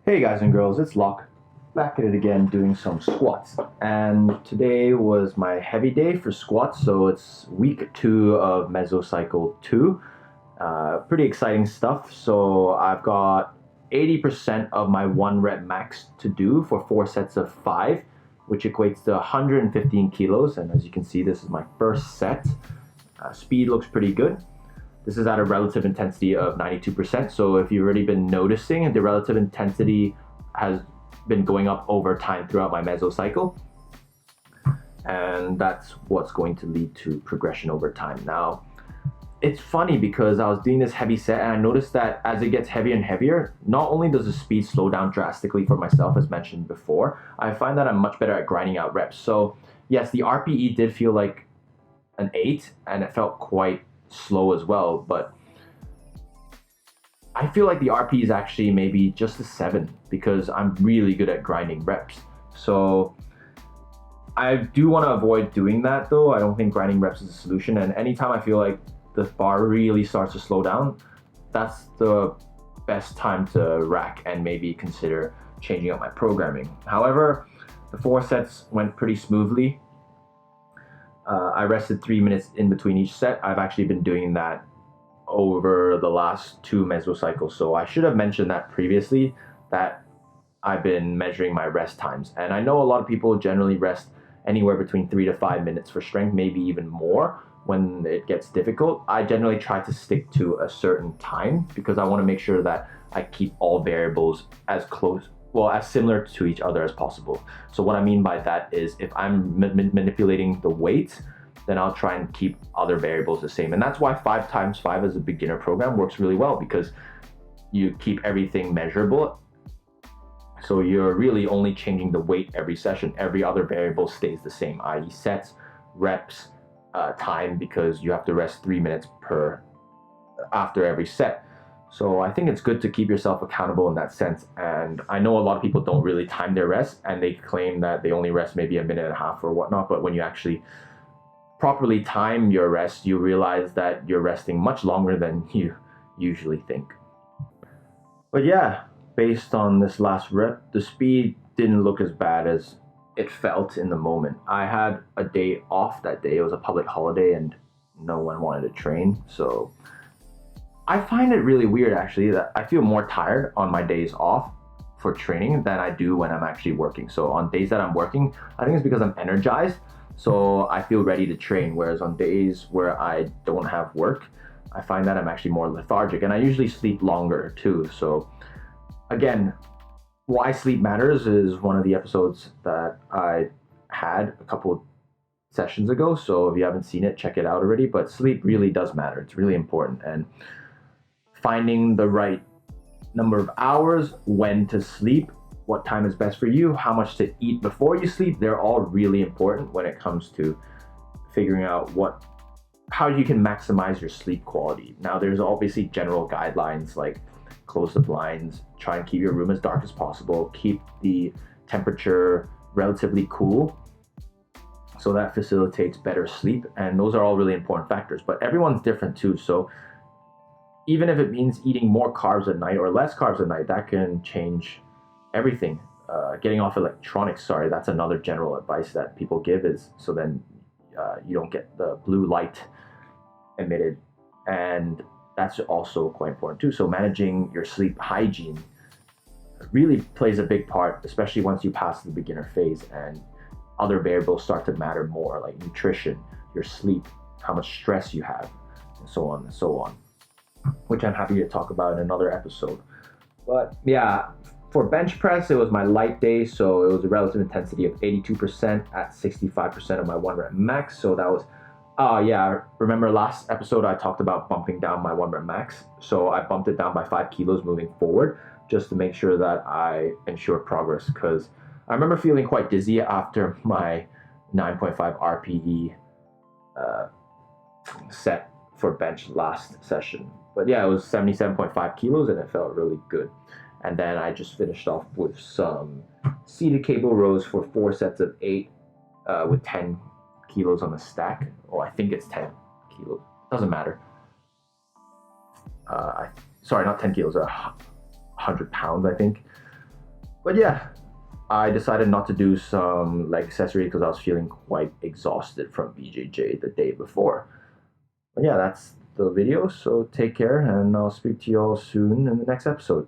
Hey guys and girls, it's Lok. Back at it again doing some squats. And today was my heavy day for squats, so it's week 2 of Mesocycle 2. Pretty exciting stuff. So I've got 80% of my 1 rep max to do for 4 sets of 5, which equates to 115 kilos. And as you can see, this is my first set. Speed looks pretty good. This is at a relative intensity of 92%. So if you've already been noticing, the relative intensity has been going up over time throughout my mesocycle. And that's what's going to lead to progression over time. Now, it's funny because I was doing this heavy set and I noticed that as it gets heavier and heavier, not only does the speed slow down drastically for myself, as mentioned before, I find that I'm much better at grinding out reps. So yes, the RPE did feel like an 8 and it felt quite slow as well, but I feel like the RP is actually maybe just a 7 because I'm really good at grinding reps. So I do want to avoid doing that though. I don't think grinding reps is a solution, and anytime I feel like the bar really starts to slow down, that's the best time to rack and maybe consider changing up my programming. However, the 4 sets went pretty smoothly. I rested 3 minutes in between each set. I've actually been doing that over the last 2 mesocycles. So I should have mentioned that previously, that I've been measuring my rest times. And I know a lot of people generally rest anywhere between 3 to 5 minutes for strength, maybe even more when it gets difficult. I generally try to stick to a certain time because I want to make sure that I keep all variables as close, well, as similar to each other as possible. So what I mean by that is if I'm manipulating the weight, then I'll try and keep other variables the same. And that's why 5x5 as a beginner program works really well, because you keep everything measurable. So you're really only changing the weight every session. Every other variable stays the same, i.e. sets, reps, time, because you have to rest 3 minutes after every set. So I think it's good to keep yourself accountable in that sense. And I know a lot of people don't really time their rest and they claim that they only rest maybe a minute and a half or whatnot. But when you actually properly time your rest, you realize that you're resting much longer than you usually think. But yeah, based on this last rep, the speed didn't look as bad as it felt in the moment. I had a day off that day. It was a public holiday and no one wanted to train. So I find it really weird actually that I feel more tired on my days off for training than I do when I'm actually working. So on days that I'm working, I think it's because I'm energized. So I feel ready to train. Whereas on days where I don't have work, I find that I'm actually more lethargic, and I usually sleep longer too. So again, why sleep matters is one of the episodes that I had a couple sessions ago. So if you haven't seen it, check it out already. But sleep really does matter. It's really important. And finding the right number of hours, when to sleep, what time is best for you, how much to eat before you sleep, they're all really important when it comes to figuring out how you can maximize your sleep quality. Now, there's obviously general guidelines like close the blinds, try and keep your room as dark as possible, keep the temperature relatively cool, so that facilitates better sleep. And those are all really important factors, but everyone's different too. So even if it means eating more carbs at night or less carbs at night, that can change everything. Getting off electronics, sorry, that's another general advice that people give, is so then you don't get the blue light emitted. And that's also quite important too. So managing your sleep hygiene really plays a big part, especially once you pass the beginner phase and other variables start to matter more, like nutrition, your sleep, how much stress you have, and so on and so on, which I'm happy to talk about in another episode. But yeah, for bench press, it was my light day, so it was a relative intensity of 82% at 65% of my 1 rep max. So that was, yeah, remember last episode I talked about bumping down my 1 rep max. So I bumped it down by 5 kilos moving forward, just to make sure that I ensure progress, because I remember feeling quite dizzy after my 9.5 RPE set for bench last session. But yeah, it was 77.5 kilos and it felt really good. And then I just finished off with some seated cable rows for 4 sets of 8 with 10 kilos on the stack. Oh, I think it's 10 kilos. Doesn't matter. Sorry, not 10 kilos, 100 pounds, I think. But yeah, I decided not to do some leg accessory because I was feeling quite exhausted from BJJ the day before. But yeah, that's the video. So take care, and I'll speak to you all soon in the next episode.